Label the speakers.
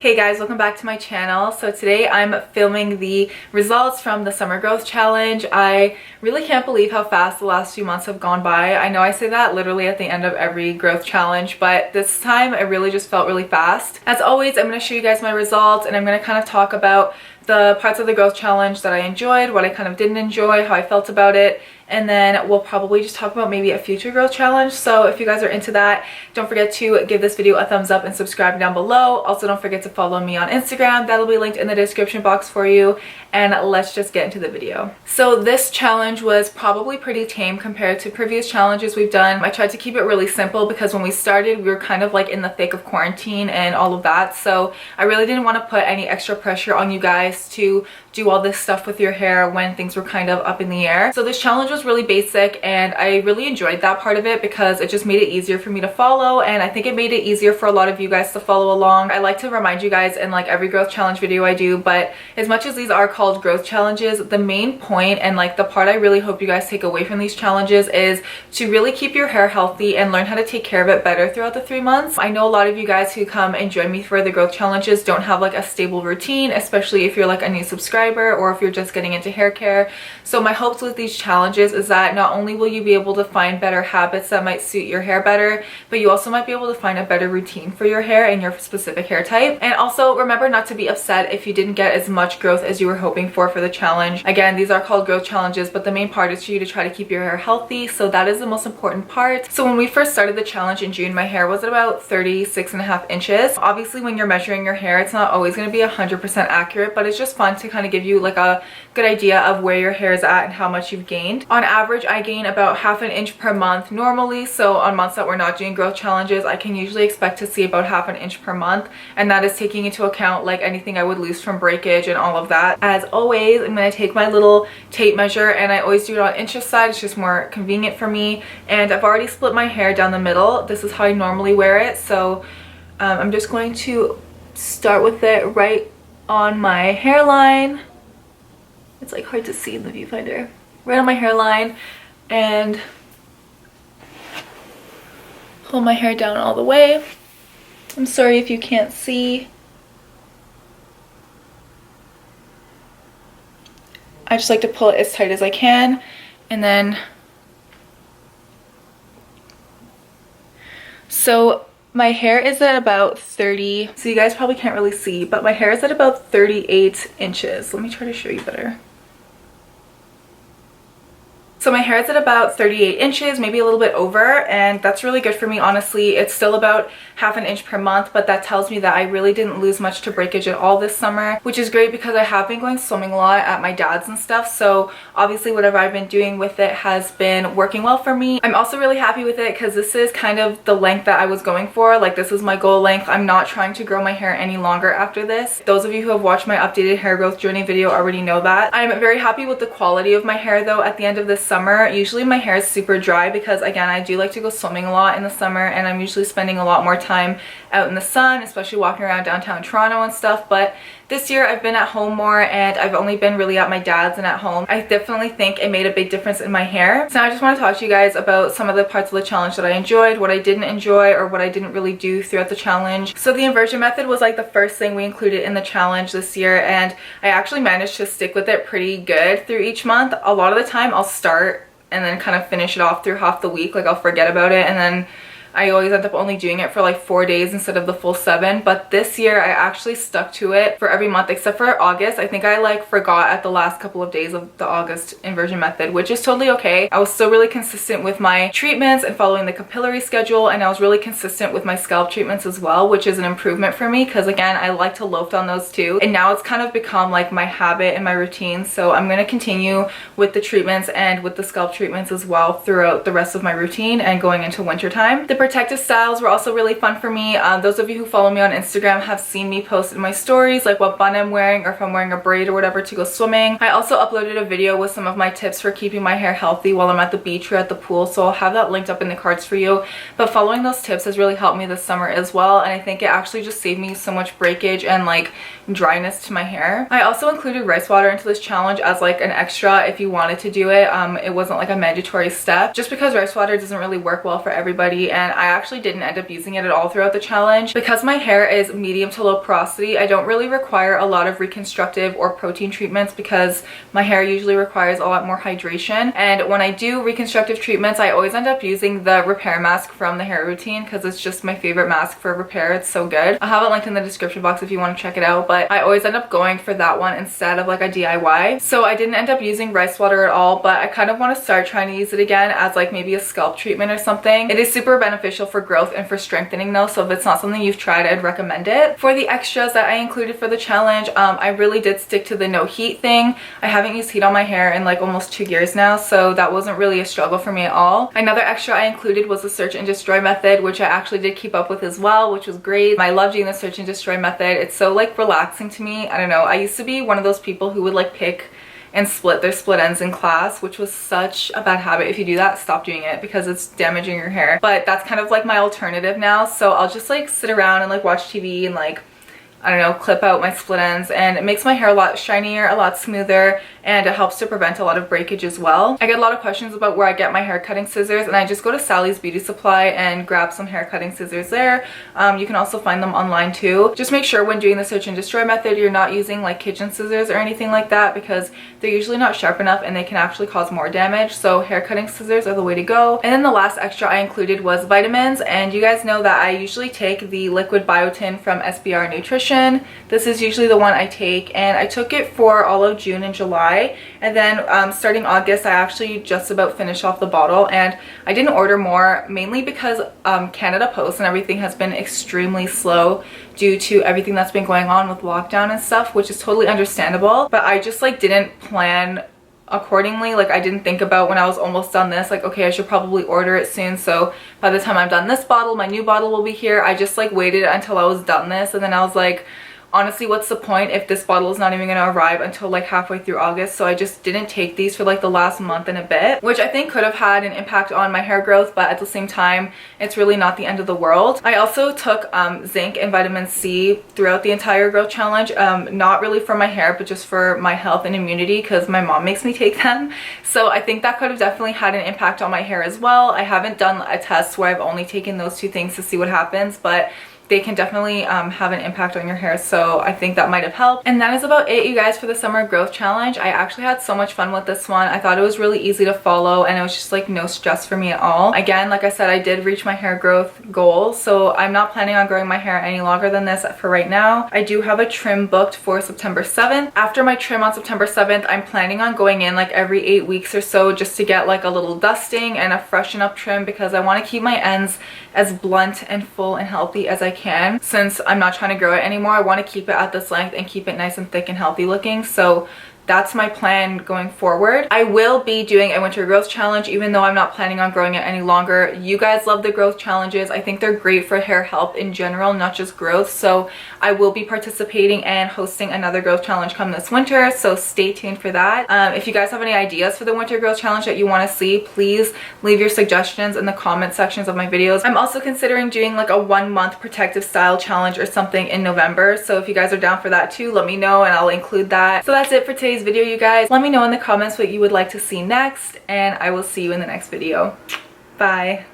Speaker 1: Hey guys, welcome back to my channel. So today I'm filming the results from the Summer Growth Challenge. I really can't believe how fast the last few months have gone by. I know I say that literally at the end of every growth challenge, but this time it really just felt really fast. As always, I'm going to show you guys my results and I'm going to kind of talk about the parts of the growth challenge that I enjoyed, what I kind of didn't enjoy, how I felt about it, and then we'll probably just talk about maybe a future growth challenge. So if you guys are into that, don't forget to give this video a thumbs up and subscribe down below. Also, don't forget to follow me on Instagram. That'll be linked in the description box for you. And let's just get into the video. So this challenge was probably pretty tame compared to previous challenges we've done. I tried to keep it really simple because when we started, we were kind of like in the thick of quarantine and all of that. So I really didn't want to put any extra pressure on you guys to do all this stuff with your hair when things were kind of up in the air. So this challenge was really basic and I really enjoyed that part of it because it just made it easier for me to follow, and I think it made it easier for a lot of you guys to follow along. I like to remind you guys in like every growth challenge video I do, but as much as these are called growth challenges, the main point and like the part I really hope you guys take away from these challenges is to really keep your hair healthy and learn how to take care of it better throughout the 3 months. I know a lot of you guys who come and join me for the growth challenges don't have like a stable routine, especially if you're like a new subscriber or if you're just getting into hair care. So my hopes with these challenges is that not only will you be able to find better habits that might suit your hair better, but you also might be able to find a better routine for your hair and your specific hair type. And also remember not to be upset if you didn't get as much growth as you were hoping for the challenge. Again, these are called growth challenges, but the main part is for you to try to keep your hair healthy. So that is the most important part. So when we first started the challenge in June, my hair was at about 36.5 inches. Obviously, when you're measuring your hair, it's not always going to be 100% accurate, but it's just fun to kind of give you like a good idea of where your hair is at and how much you've gained. On average, I gain about ½ an inch per month normally. So on months that we're not doing growth challenges, I can usually expect to see about ½ an inch per month. And that is taking into account like anything I would lose from breakage and all of that. As always, I'm going to take my little tape measure, and I always do it on inches side. It's just more convenient for me. And I've already split my hair down the middle. This is how I normally wear it. So I'm just going to start with it right on my hairline. It's like hard to see in the viewfinder. Right on my hairline, and pull my hair down all the way. I'm sorry if you can't see. I just like to pull it as tight as I can, and then so my hair is at about 30, so you guys probably can't really see, but my hair is at about 38 inches. Let me try to show you better. So my hair is at about 38 inches, maybe a little bit over, and that's really good for me, honestly. It's still about ½ an inch per month, but that tells me that I really didn't lose much to breakage at all this summer, which is great because I have been going swimming a lot at my dad's and stuff. So obviously whatever I've been doing with it has been working well for me. I'm also really happy with it because this is kind of the length that I was going for. Like, this is my goal length. I'm not trying to grow my hair any longer after this. Those of you who have watched my updated hair growth journey video already know that. I'm very happy with the quality of my hair though at the end of this summer. Usually my hair is super dry because, again, I do like to go swimming a lot in the summer, and I'm usually spending a lot more time out in the sun, especially walking around downtown Toronto and stuff. But this year I've been at home more, and I've only been really at my dad's and at home. I definitely think it made a big difference in my hair. So now I just want to talk to you guys about some of the parts of the challenge that I enjoyed, what I didn't enjoy, or what I didn't really do throughout the challenge. So the inversion method was like the first thing we included in the challenge this year, and I actually managed to stick with it pretty good through each month. A lot of the time I'll start and then kind of finish it off through half the week. Like, I'll forget about it, and then I always end up only doing it for like 4 days instead of the full 7. But this year I actually stuck to it for every month except for August. I think I like forgot at the last couple of days of the August inversion method, which is totally okay. I was still really consistent with my treatments and following the capillary schedule, and I was really consistent with my scalp treatments as well, which is an improvement for me because, again, I like to loaf on those too, and now it's kind of become like my habit and my routine. So I'm going to continue with the treatments and with the scalp treatments as well throughout the rest of my routine and going into winter time. The protective styles were also really fun for me. Those of you who follow me on Instagram have seen me post in my stories like what bun I'm wearing, or if I'm wearing a braid or whatever to go swimming. I also uploaded a video with some of my tips for keeping my hair healthy while I'm at the beach or at the pool, so I'll have that linked up in the cards for you. But following those tips has really helped me this summer as well, and I think it actually just saved me so much breakage and like dryness to my hair. I also included rice water into this challenge as like an extra if you wanted to do it. It wasn't like a mandatory step, just because rice water doesn't really work well for everybody, and and I actually didn't end up using it at all throughout the challenge. Because my hair is medium to low porosity, I don't really require a lot of reconstructive or protein treatments because my hair usually requires a lot more hydration. And when I do reconstructive treatments, I always end up using the repair mask from the Hair Routine because it's just my favorite mask for repair. It's so good. I'll have it linked in the description box if you want to check it out, but I always end up going for that one instead of like a DIY. So I didn't end up using rice water at all, but I kind of want to start trying to use it again as like maybe a scalp treatment or something. It is super beneficial for growth and for strengthening though, so if it's not something you've tried, I'd recommend it. For the extras that I included for the challenge, I really did stick to the no heat thing. I haven't used heat on my hair in like almost 2 years now, so that wasn't really a struggle for me at all. Another extra I included was the search and destroy method, which I actually did keep up with as well, which was great. I love doing the search and destroy method. It's so like relaxing to me. I don't know, I used to be one of those people who would like pick and split their split ends in class, which was such a bad habit. If you do that, stop doing it because it's damaging your hair. But that's kind of like my alternative now, so I'll just like sit around and like watch TV and like, I don't know, clip out my split ends, and it makes my hair a lot shinier, a lot smoother, and it helps to prevent a lot of breakage as well. I get a lot of questions about where I get my hair cutting scissors, and I just go to Sally's Beauty Supply and grab some hair cutting scissors there. You can also find them online too. Just make sure when doing the search and destroy method you're not using like kitchen scissors or anything like that because they're usually not sharp enough and they can actually cause more damage. So hair cutting scissors are the way to go. And then the last extra I included was vitamins, and you guys know that I usually take the liquid biotin from SBR Nutrition. This is usually the one I take, and I took it for all of June and July, and then starting August I actually just about finished off the bottle, and I didn't order more mainly because Canada Post and everything has been extremely slow due to everything that's been going on with lockdown and stuff, which is totally understandable. But I just like didn't plan accordingly. Like I didn't think about when I was almost done this, like okay, I should probably order it soon, so by the time I'm done this bottle, my new bottle will be here. I just like waited until I was done this, and then I was like, honestly, what's the point if this bottle is not even gonna arrive until like halfway through August? So I just didn't take these for like the last month and a bit, which I think could have had an impact on my hair growth, but at the same time it's really not the end of the world. I also took zinc and vitamin C throughout the entire growth challenge, not really for my hair but just for my health and immunity because my mom makes me take them. So I think that could have definitely had an impact on my hair as well. I haven't done a test where I've only taken those two things to see what happens, but they can definitely have an impact on your hair, so I think that might have helped. And that is about it, you guys, for the summer growth challenge. I actually had so much fun with this one. I thought it was really easy to follow, and it was just like no stress for me at all. Again, like I said, I did reach my hair growth goal, so I'm not planning on growing my hair any longer than this for right now. I do have a trim booked for September 7th. After my trim on September 7th, I'm planning on going in like every 8 weeks or so just to get like a little dusting and a freshen up trim because I want to keep my ends as blunt and full and healthy as I can. Since I'm not trying to grow it anymore, I want to keep it at this length and keep it nice and thick and healthy looking. So that's my plan going forward. I will be doing a winter growth challenge even though I'm not planning on growing it any longer. You guys love the growth challenges. I think they're great for hair health in general, not just growth. So I will be participating and hosting another growth challenge come this winter, so stay tuned for that. If you guys have any ideas for the winter growth challenge that you want to see, please leave your suggestions in the comment sections of my videos. I'm also considering doing like a 1-month protective style challenge or something in November, so if you guys are down for that too, let me know and I'll include that. So that's it for today's video, you guys. Let me know in the comments what you would like to see next, and I will see you in the next video. Bye.